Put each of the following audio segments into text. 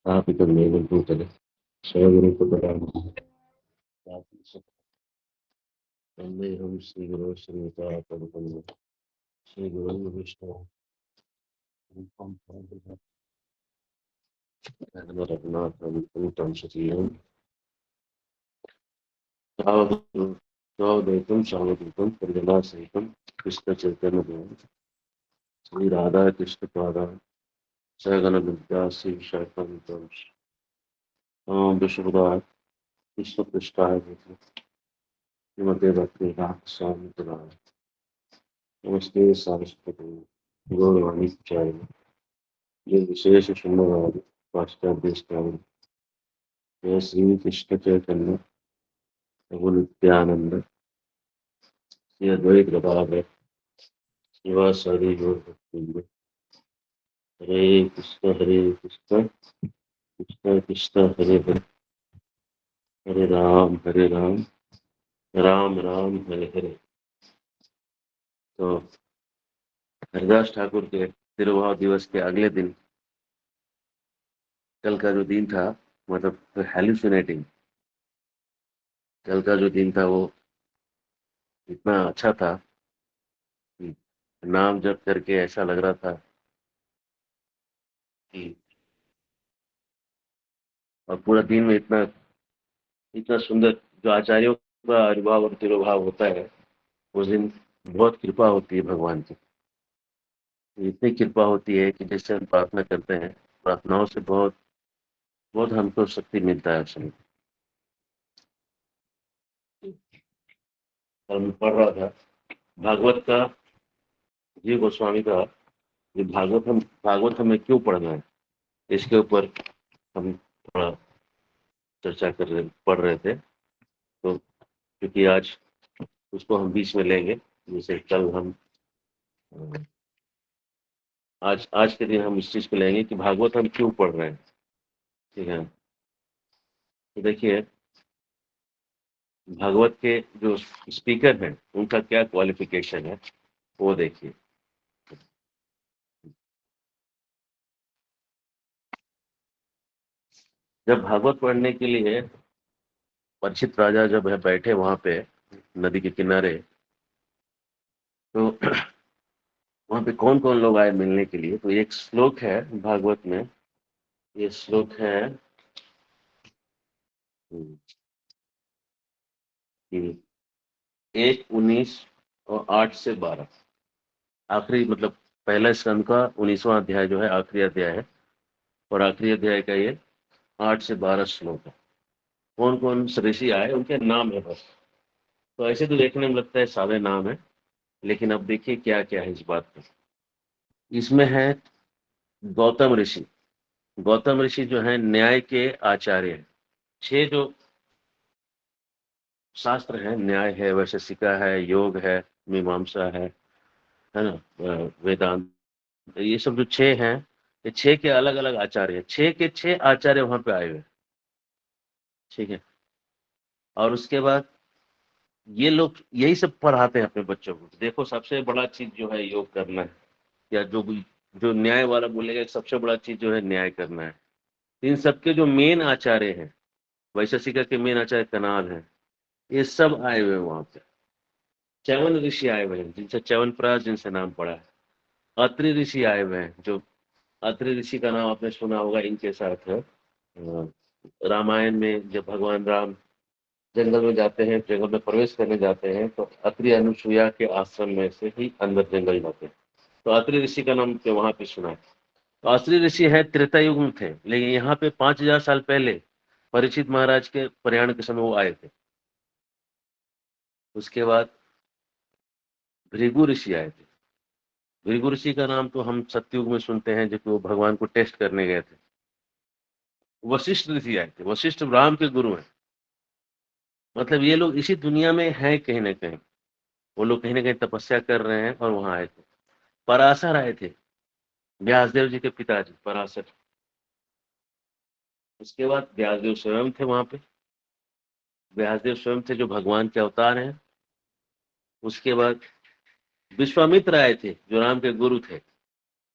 स्थापितं येन भूतले स्वयं वन्देऽहं श्रीगुरो श्रीयुतापदकमलं श्रीगुरुं विष्णुं रूपं रघुनाथं पुनितं सजीवं सावधूतं सावधूतं परिजनासहितं कृष्णचैतन्यदेवं श्रीराधा कृष्णपादां सगणविद्या श्रीविशाखान्वितं ॐ विष्णुपदाय कृष्णपृष्ठाय श्रीमते भक्तिवेदान्त स्वामी प्रदाय नमस्ते सारस्वती गौरवाणी प्रचारिणे ये विशेष शून्यवाद पाश्चात्य जय श्री कृष्ण चैतन्य प्रभु नित्यानंद श्री अद्वैत गदाधर शिवासादि गौर भक्तवृंद हरे कृष्ण कृष्ण कृष्ण हरे हरे हरे राम राम राम हरे हरे। तो हरिदास ठाकुर के तिरुभाव दिवस के अगले दिन कल का जो दिन था, मतलब हेलुसिनेटिंग, कल का जो दिन था वो इतना अच्छा था कि नाम जप करके ऐसा लग रहा था कि, और पूरा दिन में इतना इतना सुंदर जो आचार्यों का आविर्भाव और तिरुभाव होता है उस दिन बहुत कृपा होती है भगवान की। इतनी कृपा होती है कि जैसे हम प्रार्थना करते हैं, प्रार्थनाओं से बहुत बहुत हमको शक्ति मिलता है। उसमें कल मैं पढ़ रहा था भागवत का, जीव गोस्वामी का, ये भागवत हमें क्यों पढ़ना है, इसके ऊपर हम थोड़ा चर्चा पढ़ रहे थे। तो क्योंकि आज उसको हम बीच में लेंगे, जैसे कल हम आज आज के दिन हम इस चीज को लेंगे कि भागवत हम क्यों पढ़ रहे हैं। ठीक है, तो देखिए भागवत के जो स्पीकर हैं उनका क्या क्वालिफिकेशन है वो देखिए। जब भागवत पढ़ने के लिए परीक्षित राजा जब है बैठे वहां पे नदी के किनारे, तो वहां पे कौन कौन लोग आए मिलने के लिए, तो एक श्लोक है भागवत में, ये श्लोक है कि 1:19 और 8 से 12, आखिरी मतलब पहला स्कंद का 19वां अध्याय जो है आखिरी अध्याय है, और आखिरी अध्याय का ये 8 से 12 श्लोक है। कौन कौन ऋषि आए उनके नाम है बस। तो ऐसे तो देखने में लगता है सारे नाम है, लेकिन अब देखिए क्या क्या है इस बात में। इसमें है गौतम ऋषि। गौतम ऋषि जो है न्याय के आचार्य हैं। 6 जो शास्त्र है, न्याय है, वैशेषिका है, योग है, मीमांसा है ना, वेदांत, ये सब जो 6 हैं, ये 6 के अलग अलग आचार्य हैं। 6 के 6 आचार्य वहां पे आए हुए हैं। ठीक है, और उसके बाद ये लोग यही सब पढ़ाते हैं अपने बच्चों को। देखो सबसे बड़ा चीज जो है योग करना है, या जो न्याय वाला बोलेगा सबसे बड़ा चीज जो है न्याय करना है। इन सबके जो मेन आचार्य हैं, वैशेषिका के मेन आचार्य कनाद हैं, ये सब आए हुए हैं वहां पे। 51 ऋषि आए हुए हैं, जिनसे च्यवनप्राश जिनसे नाम पड़ा है। अत्रि ऋषि आए हुए हैं, जो अत्रि ऋषि का नाम आपने सुना होगा, इनके साथ है रामायण में जब भगवान राम जंगल में जाते हैं, जंगल में प्रवेश करने जाते हैं, तो अत्रि अनुसुईया के आश्रम में से ही अंदर जंगल जाते हैं। तो अत्रि ऋषि का नाम पे वहां पे सुना है। तो अत्रि ऋषि है त्रेता युग में थे, लेकिन यहाँ पे 5000 साल पहले परीक्षित महाराज के प्रयाण के समय वो आए थे। उसके बाद भृगु ऋषि आए थे। भृगु ऋषि का नाम तो हम सतयुग में सुनते हैं, जो कि वो भगवान को टेस्ट करने गए थे। वशिष्ठ ऋषि आए थे। वशिष्ठ राम के गुरु हैं। मतलब ये लोग इसी दुनिया में हैं कहीं ना कहीं, वो लोग कहीं ना कहीं तपस्या कर रहे हैं और वहां आए थे। पराशर आए थे, व्यासदेव जी के पिताजी पराशर। उसके बाद व्यासदेव स्वयं थे वहां पे। व्यासदेव स्वयं थे जो भगवान के अवतार हैं। उसके बाद विश्वामित्र आए थे जो राम के गुरु थे।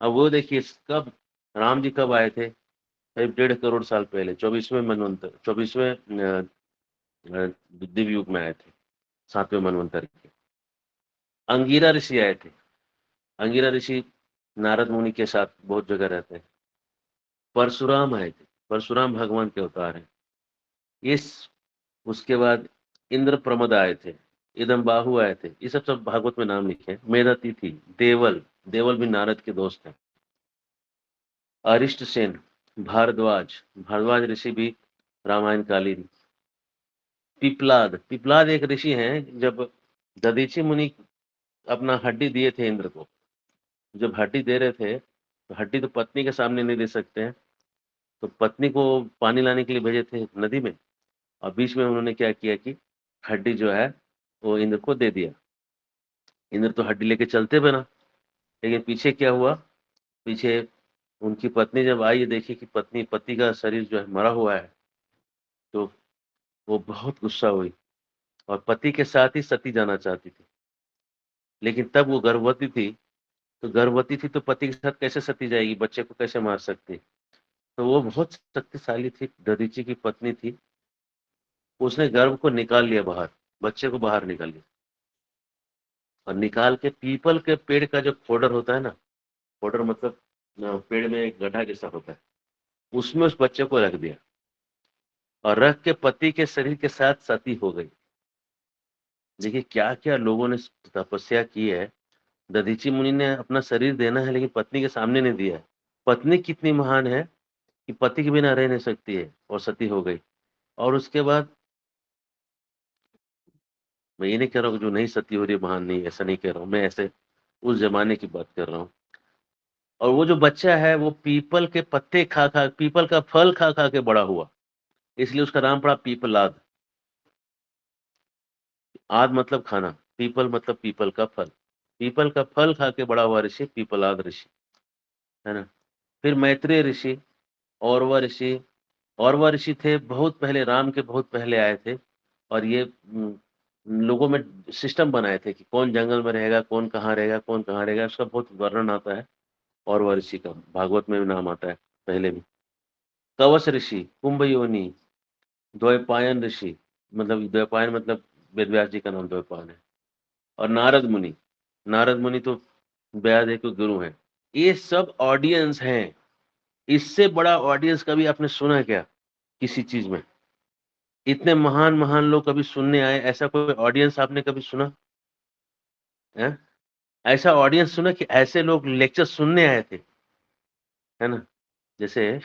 अब वो देखिए कब राम जी कब आए थे, करीब 1.5 करोड़ साल पहले 24वें मनवंतर 24वें दिव्य युग में आए थे, 7वें मनवंतर के। अंगिरा ऋषि आए थे। अंगिरा ऋषि नारद मुनि के साथ बहुत जगह रहते हैं। परशुराम आए थे, परशुराम भगवान के अवतार हैं। इस उसके बाद इंद्र प्रमद आए थे, इदम बाहु आए थे, ये सब भागवत में नाम लिखे हैं। मेधातिथि, देवल, देवल भी नारद के दोस्त हैं। अरिष्ट सेन, भारद्वाज, भारद्वाज ऋषि भी रामायण कालीन। पिपलाद, पिपलाद एक ऋषि हैं। जब दधीची मुनि अपना हड्डी दिए थे इंद्र को, जब हड्डी दे रहे थे तो हड्डी तो पत्नी के सामने नहीं दे सकते हैं, तो पत्नी को पानी लाने के लिए भेजे थे नदी में, और बीच में उन्होंने क्या किया कि हड्डी जो है वो इंद्र को दे दिया। इंद्र तो हड्डी लेके चलते बना, लेकिन पीछे क्या हुआ, पीछे उनकी पत्नी जब आई, देखी कि पत्नी पति का शरीर जो है मरा हुआ है, तो वो बहुत गुस्सा हुई और पति के साथ ही सती जाना चाहती थी। लेकिन तब वो गर्भवती थी, तो गर्भवती थी तो पति के साथ कैसे सती जाएगी, बच्चे को कैसे मार सकती। तो वो बहुत शक्तिशाली थी, दधीची की पत्नी थी। उसने गर्भ को निकाल लिया बाहर, बच्चे को बाहर निकाल लिया, और निकाल के पीपल के पेड़ का जो खोडर होता है ना, खोडर मतलब पेड़ में एक गड्ढा जैसा होता है, उसमें उस बच्चे को रख दिया, और रख के पति के शरीर के साथ सती हो गई। देखिए क्या क्या लोगों ने तपस्या की है। दधीची मुनि ने अपना शरीर देना है, लेकिन पत्नी के सामने नहीं दिया है। पत्नी कितनी महान है कि पति के बिना रह नहीं सकती है, और सती हो गई। और उसके बाद, मैं ये नहीं कह रहा हूँ कि जो नहीं सती हो रही महान नहीं, ऐसा नहीं कह रहा हूँ मैं, ऐसे उस जमाने की बात कर रहा हूँ। और वो जो बच्चा है वो पीपल के पत्ते खा खा, पीपल का फल खा खा के बड़ा हुआ, इसलिए उसका नाम पड़ा पीपलाद। आद मतलब खाना, पीपल मतलब पीपल का फल, पीपल का फल खा के बड़ा हुआ ऋषि पीपलाद ऋषि, है ना। फिर मैत्रेय ऋषि, औरवा ऋषि। औरवा ऋषि थे बहुत पहले, राम के बहुत पहले आए थे, और ये लोगों में सिस्टम बनाए थे कि कौन जंगल में रहेगा, कौन कहाँ रहेगा, कौन कहाँ रहेगा, उसका बहुत वर्णन आता है। औरवा ऋषि का भागवत में भी नाम आता है पहले भी। कवच ऋषि, कुंभ योनि, द्वैपायन ऋषि, मतलब द्वैपायन मतलब वेद व्यास जी का नाम द्वैपायन है। और नारद मुनि, नारद मुनि तो व्यास जी के गुरु हैं। ये सब ऑडियंस हैं। इससे बड़ा ऑडियंस कभी आपने सुना क्या किसी चीज में? इतने महान महान लोग कभी सुनने आए, ऐसा कोई ऑडियंस आपने कभी सुना है? ऐसा ऑडियंस सुना कि ऐसे लोग लेक्चर सुनने आए थे, है ना। जैसे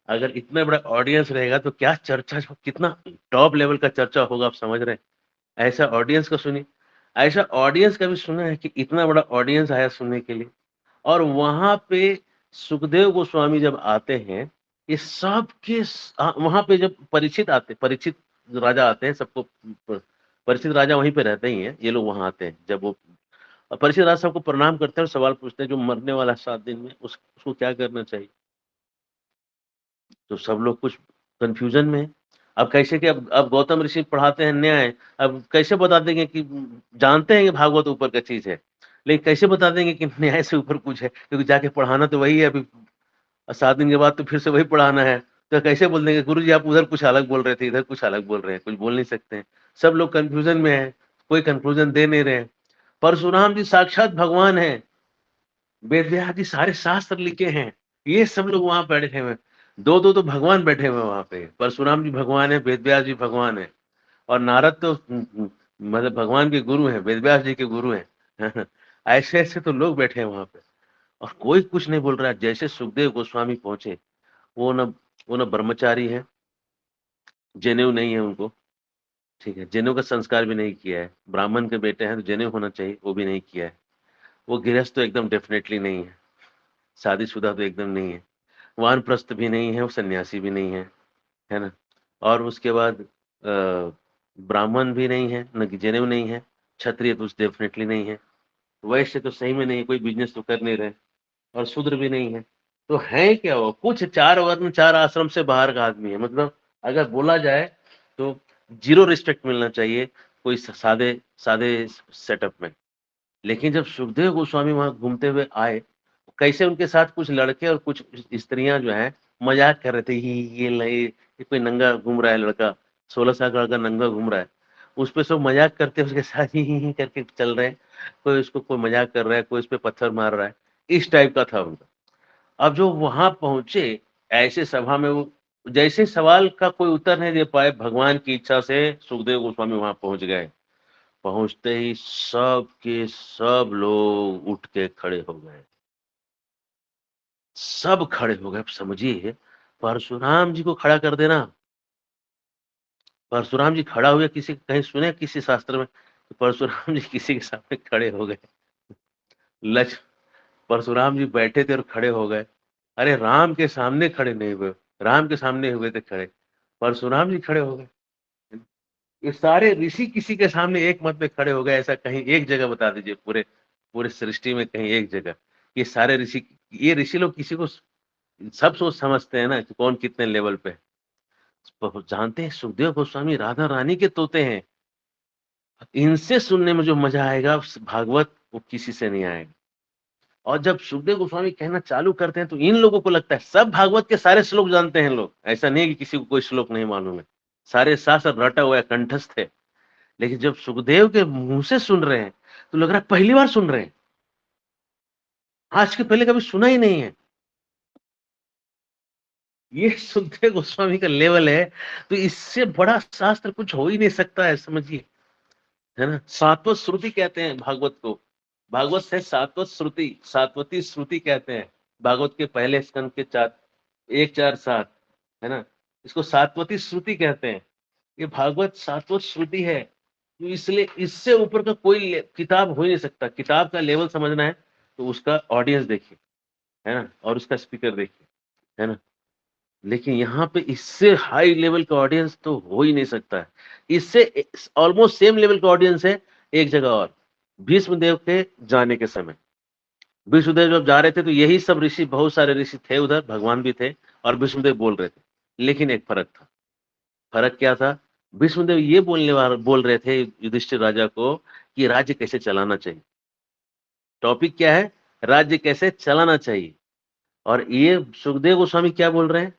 अगर इतना बड़ा ऑडियंस रहेगा तो क्या चर्चा, कितना टॉप लेवल का चर्चा होगा, आप समझ रहे हैं। ऐसा ऑडियंस का सुनिए, ऐसा ऑडियंस कभी सुना है कि इतना बड़ा ऑडियंस आया सुनने के लिए? और वहां पे सुखदेव गोस्वामी जब आते हैं, ये सब के वहां पे जब परीक्षित आते, परीक्षित राजा आते हैं, सबको परीक्षित राजा वहीं पे रहते ही हैं, ये लोग वहां आते हैं। जब वो परीक्षित राजा सबको प्रणाम करते हैं और सवाल पूछते हैं, जो मरने वाला है 7 दिन में, उसको क्या करना चाहिए। तो सब लोग कुछ कंफ्यूजन में है। अब कैसे कि अब गौतम ऋषि पढ़ाते हैं न्याय, अब कैसे बता देंगे कि जानते हैं कि भागवत ऊपर का चीज है, लेकिन कैसे बता देंगे कि न्याय से ऊपर कुछ है, क्योंकि जाके पढ़ाना तो वही है अभी, 7 दिन के बाद तो फिर से वही पढ़ाना है। तो कैसे बोल देंगे गुरु जी आप उधर कुछ अलग बोल रहे थे, इधर कुछ अलग बोल रहे हैं, कुछ बोल नहीं सकते हैं। सब लोग कंफ्यूजन में है, कोई कंक्लूजन दे नहीं रहे हैं। परशुराम जी साक्षात भगवान है, वेद व्यास जी सारे शास्त्र लिखे हैं, ये सब लोग वहां बैठे हुए हैं। दो दो तो भगवान बैठे हुए हैं वहां पे, परशुराम जी भगवान है, वेद व्यास जी भगवान है, और नारद तो मतलब भगवान के गुरु हैं, वेद व्यास जी के गुरु हैं। ऐसे ऐसे तो लोग बैठे हैं वहां पे, और कोई कुछ नहीं बोल रहा है। जैसे सुखदेव गोस्वामी पहुंचे, वो न वो न ब्रह्मचारी है, जनेऊ नहीं है उनको, ठीक है, जनेऊ का संस्कार भी नहीं किया है। ब्राह्मण के बेटे हैं तो जनेऊ होना चाहिए, वो भी नहीं किया है। वो गृहस्थ तो एकदम डेफिनेटली नहीं है, शादीशुदा तो एकदम नहीं है, वानप्रस्थ भी नहीं है, वो सन्यासी भी नहीं है ना। और उसके बाद ब्राह्मण भी नहीं है, न जनेऊ नहीं है, क्षत्रिय तो डेफिनेटली नहीं है, वैश्य तो सही में नहीं है, कोई बिजनेस तो कर नहीं रहे, और शूद्र भी नहीं है। तो है क्या, वो कुछ 4 वर्ण 4 आश्रम से बाहर का आदमी है। मतलब अगर बोला जाए तो जीरो रिस्पेक्ट मिलना चाहिए कोई सादे सादे सेटअप में। लेकिन जब सुखदेव गोस्वामी वहां घूमते हुए आए, कैसे उनके साथ कुछ लड़के और कुछ स्त्रियां जो हैं मजाक कर रहे थे, ये कोई नंगा घूम रहा है लड़का, 16 साल का लड़का नंगा घूम रहा है, उस पे सब मजाक करते उसके साथ ही करके चल रहे हैं, कोई मजाक कर रहा है, कोई उस पे पत्थर मार रहा है, इस टाइप का था उनका। अब जो वहां पहुंचे ऐसे सभा में, वो जैसे सवाल का कोई उत्तर नहीं दे पाए, भगवान की इच्छा से सुखदेव गोस्वामी वहां पहुंच गए। पहुंचते ही सब के सब लोग उठ के खड़े हो गए, सब खड़े हो गए। अब समझिए, परशुराम जी को खड़ा कर देना, परशुराम जी खड़ा हुए, किसी कहीं सुने किसी शास्त्र में कि परशुराम जी किसी के सामने खड़े हो गए? लक्ष्य परशुराम जी बैठे थे और खड़े हो गए। अरे राम के सामने खड़े नहीं हुए, राम के सामने हुए थे खड़े, परशुराम जी खड़े हो गए। ये सारे ऋषि किसी के सामने एक मत में खड़े हो गए, ऐसा कहीं एक जगह बता दीजिए, पूरे पूरे सृष्टि में कहीं एक जगह। ये सारे ऋषि, ये ऋषि लोग किसी को सब सोच समझते हैं ना कि कौन कितने लेवल पे है। जानते हैं सुखदेव गोस्वामी राधा रानी के तोते हैं, इनसे सुनने में जो मजा आएगा भागवत, वो किसी से नहीं आएगा। और जब सुखदेव गोस्वामी कहना चालू करते हैं तो इन लोगों को लगता है सब भागवत के सारे श्लोक जानते हैं लोग, ऐसा नहीं कि किसी को कोई श्लोक नहीं मालूम है, सारे शास्त्र रटा हुआ है, कंठस्थ है। लेकिन जब सुखदेव के मुंह से सुन रहे हैं तो लग रहा है पहली बार सुन रहे हैं, आज के पहले कभी सुना ही नहीं है। ये सुखदेव गोस्वामी का लेवल है, तो इससे बड़ा शास्त्र कुछ हो ही नहीं सकता है, समझिए, है ना। सात्वत श्रुति कहते हैं भागवत को, भागवत है सात्वत श्रुति, सात्वती श्रुति कहते हैं। भागवत के पहले स्कंद के 4, 1, 4, 7, है ना, इसको सात्वती श्रुति कहते हैं। ये भागवत सात्वत श्रुति है, तो इसलिए इससे ऊपर का कोई किताब हो ही नहीं सकता। किताब का लेवल समझना है तो उसका ऑडियंस देखिए, है ना, और उसका स्पीकर देखिए, है ना। लेकिन यहाँ पे इससे हाई लेवल का ऑडियंस तो हो ही नहीं सकता है। इससे ऑलमोस्ट सेम लेवल का ऑडियंस है एक जगह और, भीष्मदेव के जाने के समय। भीष्मदेव जब जा रहे थे तो यही सब ऋषि, बहुत सारे ऋषि थे उधर, भगवान भी थे, और भीष्मदेव बोल रहे थे। लेकिन एक फर्क था। फर्क क्या था? भीष्मदेव ये बोल रहे थे युधिष्ठिर राजा को कि राज्य कैसे चलाना चाहिए। टॉपिक क्या है? राज्य कैसे चलाना चाहिए। और ये सुखदेव गोस्वामी क्या बोल रहे हैं?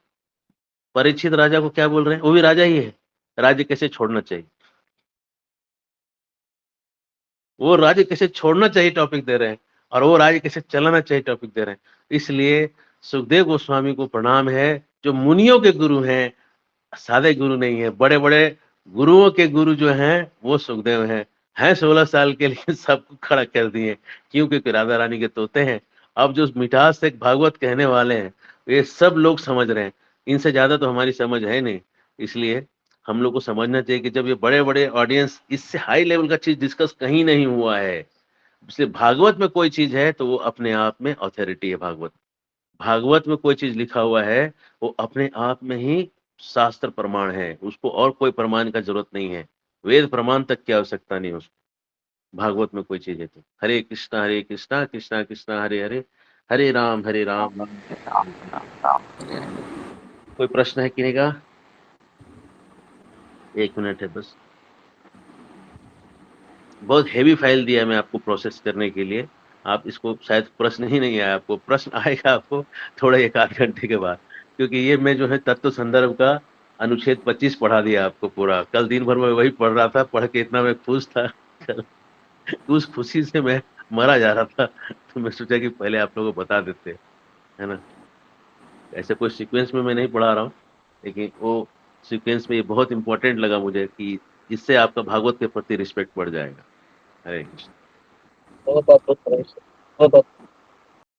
परीक्षित राजा को क्या बोल रहे हैं? वो भी राजा ही है, राज्य कैसे छोड़ना चाहिए। वो राज्य कैसे छोड़ना चाहिए टॉपिक दे रहे हैं, और वो राज्य कैसे चलाना चाहिए टॉपिक दे रहे हैं। इसलिए सुखदेव गोस्वामी को प्रणाम है, जो मुनियों के गुरु हैं, सादे गुरु नहीं है। बड़े बड़े गुरुओं के गुरु जो हैं वो सुखदेव हैं 16 साल के लिए सबको खड़ा कर दिए, क्योंकि राधा रानी के तोते हैं। अब जो मिठास से भागवत कहने वाले हैं, ये सब लोग समझ रहे हैं, इनसे ज्यादा तो हमारी समझ है नहीं। इसलिए हम लोग को समझना चाहिए कि जब ये बड़े बड़े ऑडियंस, इससे हाई लेवल का चीज डिस्कस कहीं नहीं हुआ है, इसलिए भागवत में कोई चीज है तो वो अपने आप में ऑथोरिटी है। भागवत, भागवत में कोई चीज लिखा हुआ है वो अपने आप में ही शास्त्र प्रमाण है, उसको और कोई प्रमाण का जरूरत नहीं है, वेद प्रमाण तक की आवश्यकता नहीं उसको। भागवत में कोई चीज है तो हरे कृष्णा कृष्णा कृष्णा हरे हरे, हरे राम हरे राम राम राम हरे हरे। कोई प्रश्न है किसी का? 1 मिनट है बस। बहुत हेवी फाइल दिया है मैं आपको प्रोसेस करने के लिए, आप इसको शायद प्रश्न ही नहीं आया आपको, प्रश्न आएगा आपको थोड़ा 1 आध घंटे के बाद, क्योंकि ये मैं जो है तत्व संदर्भ का अनुच्छेद 25 पढ़ा दिया आपको पूरा। कल दिन भर में वही पढ़ रहा था, पढ़ के इतना मैं खुश था कल, उस खुशी से मैं मरा जा रहा था, तो मैं सोचा कि पहले आप लोगों को बता देते, है ना। ऐसे कोई सीक्वेंस में मैं नहीं पढ़ा रहा हूँ, लेकिन वो सीक्वेंस में ये बहुत इंपॉर्टेंट लगा मुझे कि इससे आपका भागवत के प्रति रिस्पेक्ट बढ़ जाएगा। हरे कृष्ण। बहुत बहुत बहुत